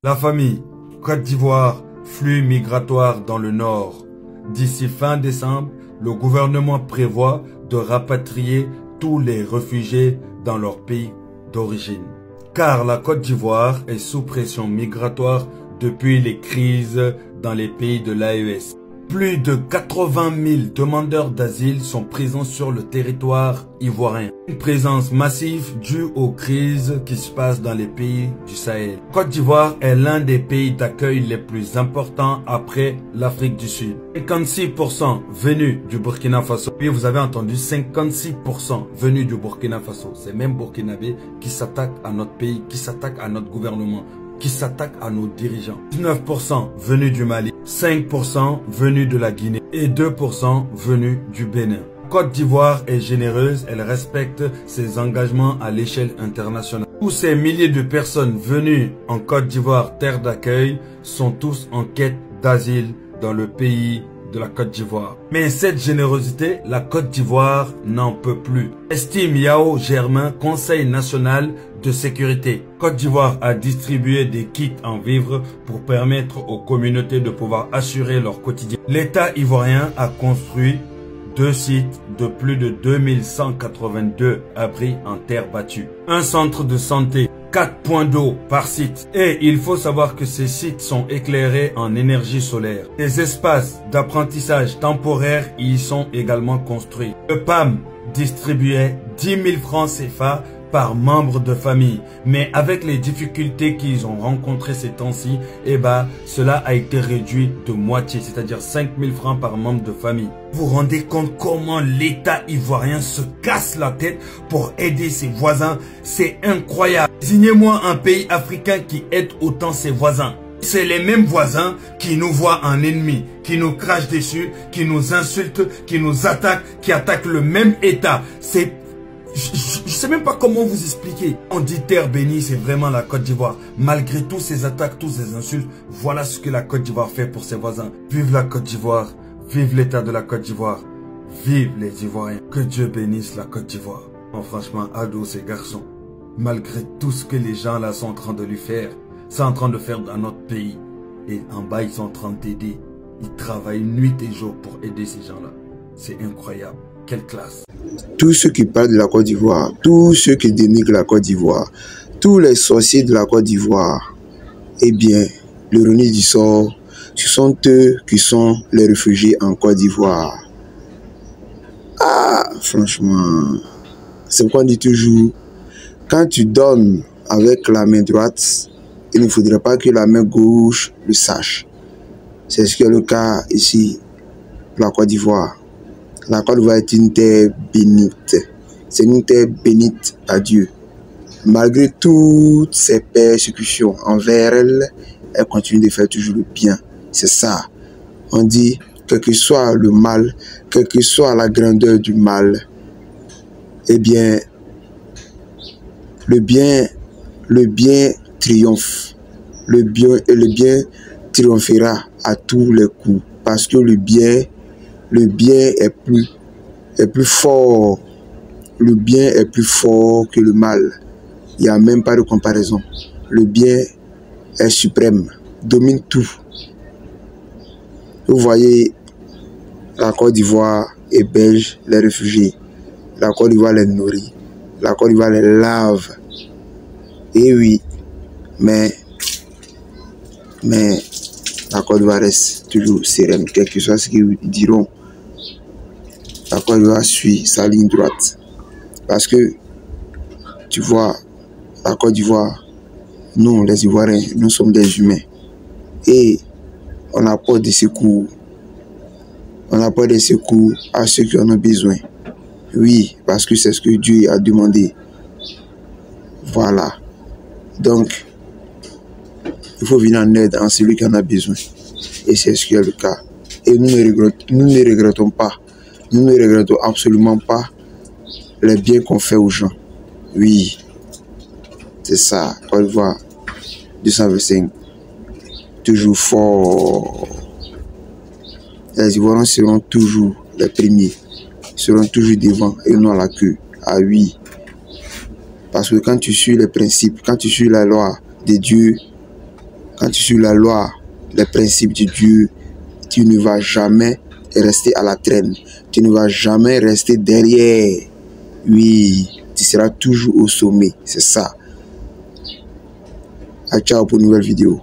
La famille, Côte d'Ivoire, flux migratoire dans le nord. D'ici fin décembre, le gouvernement prévoit de rapatrier tous les réfugiés dans leur pays d'origine. Car la Côte d'Ivoire est sous pression migratoire depuis les crises dans les pays de l'AES. Plus de 80 000 demandeurs d'asile sont présents sur le territoire ivoirien. Une présence massive due aux crises qui se passent dans les pays du Sahel. Côte d'Ivoire est l'un des pays d'accueil les plus importants après l'Afrique du Sud. 56% venus du Burkina Faso. Puis vous avez entendu 56% venus du Burkina Faso. C'est même Burkinabé qui s'attaque à notre pays, qui s'attaque à notre gouvernement, qui s'attaque à nos dirigeants. 19% venus du Mali, 5% venus de la Guinée et 2% venus du Bénin. Côte d'Ivoire est généreuse, elle respecte ses engagements à l'échelle internationale. Tous ces milliers de personnes venues en Côte d'Ivoire, terre d'accueil, sont tous en quête d'asile dans le pays de la Côte d'Ivoire. Mais cette générosité, la Côte d'Ivoire n'en peut plus. Estime Yao Germain, Conseil national de sécurité. Côte d'Ivoire a distribué des kits en vivres pour permettre aux communautés de pouvoir assurer leur quotidien. L'État ivoirien a construit 2 sites de plus de 2182 abris en terre battue. Un centre de santé, 4 points d'eau par site. Et il faut savoir que ces sites sont éclairés en énergie solaire. Des espaces d'apprentissage temporaire y sont également construits. Le PAM distribuait 10 000 francs CFA par membre de famille. Mais avec les difficultés qu'ils ont rencontrées ces temps-ci, cela a été réduit de moitié, c'est-à-dire 5 000 francs par membre de famille. Vous vous rendez compte comment l'État ivoirien se casse la tête pour aider ses voisins? C'est incroyable. Désignez-moi un pays africain qui aide autant ses voisins. C'est les mêmes voisins qui nous voient en ennemis, qui nous crachent dessus, qui nous insultent, qui nous attaquent, qui attaquent le même État. Je sais même pas comment vous expliquer. On dit terre bénie, c'est vraiment la Côte d'Ivoire. Malgré tous ces attaques, tous ces insultes, voilà ce que la Côte d'Ivoire fait pour ses voisins. Vive la Côte d'Ivoire, vive l'État de la Côte d'Ivoire, vive les Ivoiriens. Que Dieu bénisse la Côte d'Ivoire. Oh, franchement, ado ces garçons, malgré tout ce que les gens là sont en train de lui faire, sont en train de faire dans notre pays, et en bas ils sont en train d'aider. Ils travaillent nuit et jour pour aider ces gens-là. C'est incroyable. Quelle classe. Tous ceux qui parlent de la Côte d'Ivoire, tous ceux qui dénigrent la Côte d'Ivoire, tous les sorciers de la Côte d'Ivoire, eh bien, l'ironie du sort, ce sont eux qui sont les réfugiés en Côte d'Ivoire. Ah, franchement, c'est pourquoi on dit toujours, quand tu donnes avec la main droite, il ne faudrait pas que la main gauche le sache. C'est ce qui est le cas ici pour la Côte d'Ivoire. La Côte d'Ivoire est une terre bénite. C'est une terre bénite à Dieu. Malgré toutes ces persécutions envers elle, elle continue de faire toujours le bien. C'est ça. On dit, quel que soit le mal, quelle que soit la grandeur du mal, eh bien, le bien triomphe. Le bien triomphera à tous les coups. Parce que le bien est plus fort. Le bien est plus fort que le mal. Il n'y a même pas de comparaison. Le bien est suprême, domine tout. Vous voyez, la Côte d'Ivoire héberge les réfugiés. La Côte d'Ivoire les nourrit. La Côte d'Ivoire les lave. Et oui, mais la Côte d'Ivoire reste toujours sereine, quel que soit ce qu'ils diront. La Côte d'Ivoire suit sa ligne droite. Parce que, tu vois, la Côte d'Ivoire, nous, les Ivoiriens, nous sommes des humains. Et on apporte des secours. On apporte des secours à ceux qui en ont besoin. Oui, parce que c'est ce que Dieu a demandé. Voilà. Donc, il faut venir en aide à celui qui en a besoin. Et c'est ce qui est le cas. Et nous ne regrettons pas. Nous ne regrettons absolument pas les biens qu'on fait aux gens. Oui, c'est ça. Côte d'Ivoire 225. Toujours fort. Les Ivoiriens seront toujours les premiers. Ils seront toujours devant et non à la queue. Ah oui. Parce que quand tu suis les principes, quand tu suis la loi de Dieu, Quand tu suis la loi, les principes de Dieu, tu ne vas jamais rester à la traîne. Tu ne vas jamais rester derrière. Oui, tu seras toujours au sommet. C'est ça. À ciao pour une nouvelle vidéo.